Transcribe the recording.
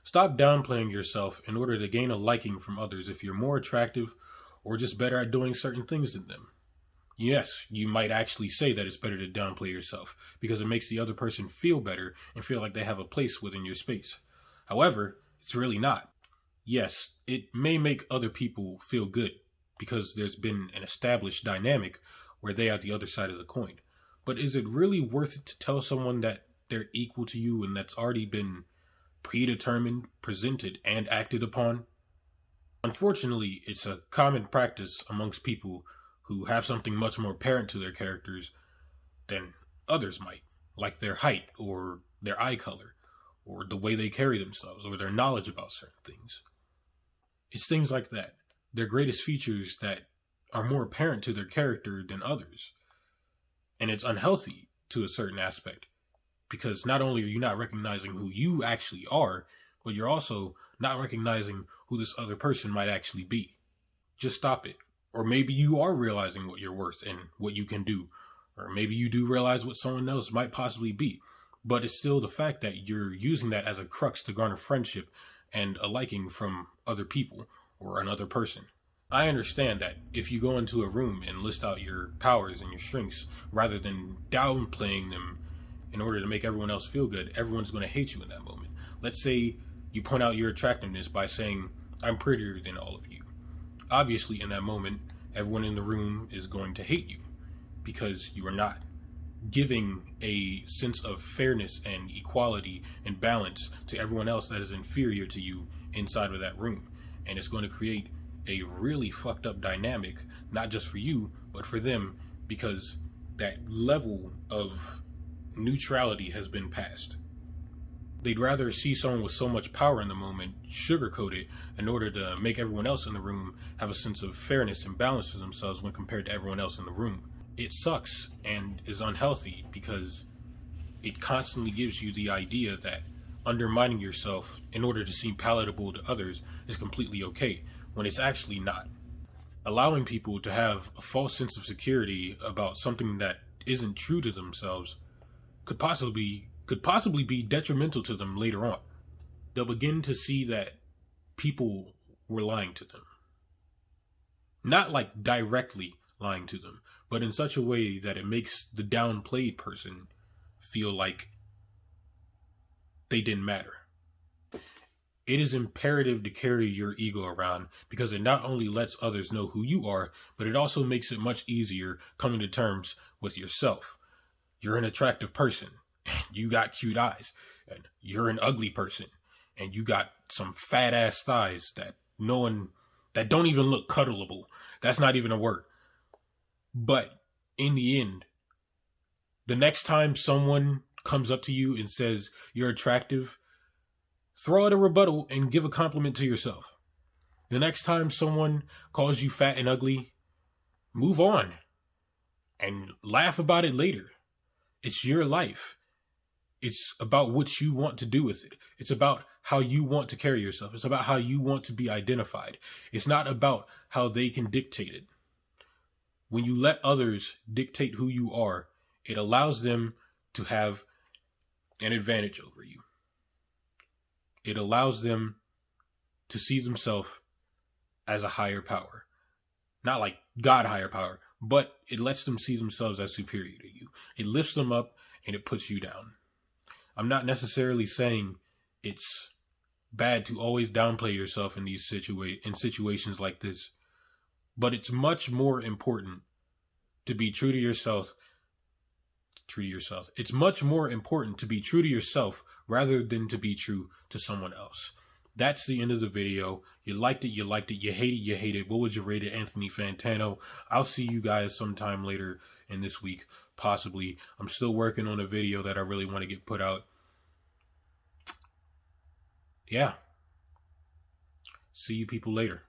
Stop downplaying yourself in order to gain a liking from others if you're more attractive or just better at doing certain things than them. Yes, you might actually say that it's better to downplay yourself because it makes the other person feel better and feel like they have a place within your space. However, it's really not. Yes, it may make other people feel good because there's been an established dynamic where they are the other side of the coin. But is it really worth it to tell someone that they're equal to you and that's already been predetermined, presented, and acted upon? Unfortunately, it's a common practice amongst people who have something much more apparent to their characters than others might, like their height or their eye color or the way they carry themselves or their knowledge about certain things. It's things like that, their greatest features that are more apparent to their character than others. And it's unhealthy to a certain aspect because not only are you not recognizing who you actually are, but you're also not recognizing who this other person might actually be. Just stop it. Or maybe you are realizing what you're worth and what you can do. Or maybe you do realize what someone else might possibly be. But it's still the fact that you're using that as a crux to garner friendship and a liking from other people or another person. I understand that if you go into a room and list out your powers and your strengths rather than downplaying them in order to make everyone else feel good, everyone's going to hate you in that moment. Let's say you point out your attractiveness by saying, "I'm prettier than all of you." Obviously, in that moment, everyone in the room is going to hate you because you are not giving a sense of fairness and equality and balance to everyone else that is inferior to you inside of that room. And it's going to create a really fucked up dynamic, not just for you, but for them, because that level of neutrality has been passed. They'd rather see someone with so much power in the moment sugarcoat it in order to make everyone else in the room have a sense of fairness and balance to themselves when compared to everyone else in the room. It sucks and is unhealthy because it constantly gives you the idea that undermining yourself in order to seem palatable to others is completely okay, when it's actually not. Allowing people to have a false sense of security about something that isn't true to themselves could possibly be detrimental to them later on. They'll begin to see that people were lying to them. Not like directly lying to them, but in such a way that it makes the downplayed person feel like they didn't matter. It is imperative to carry your ego around because it not only lets others know who you are, but it also makes it much easier coming to terms with yourself. You're an attractive person, and you got cute eyes, and you're an ugly person, and you got some fat ass thighs that don't even look cuddleable. That's not even a word. But in the end, the next time someone comes up to you and says you're attractive, throw out a rebuttal and give a compliment to yourself. The next time someone calls you fat and ugly, move on and laugh about it later. It's your life. It's about what you want to do with it. It's about how you want to carry yourself. It's about how you want to be identified. It's not about how they can dictate it. When you let others dictate who you are, it allows them to have an advantage over you. It allows them to see themselves as a higher power. Not like God higher power, but it lets them see themselves as superior to you. It lifts them up and it puts you down. I'm not necessarily saying it's bad to always downplay yourself in these situations like this, but it's much more important to be true to yourself. It's much more important to be true to yourself rather than to be true to someone else. That's the end of the video. You liked it, you liked it. You hate it. What would you rate it, Anthony Fantano? I'll see you guys sometime later in this week, possibly. I'm still working on a video that I really want to get put out. Yeah. See you people later.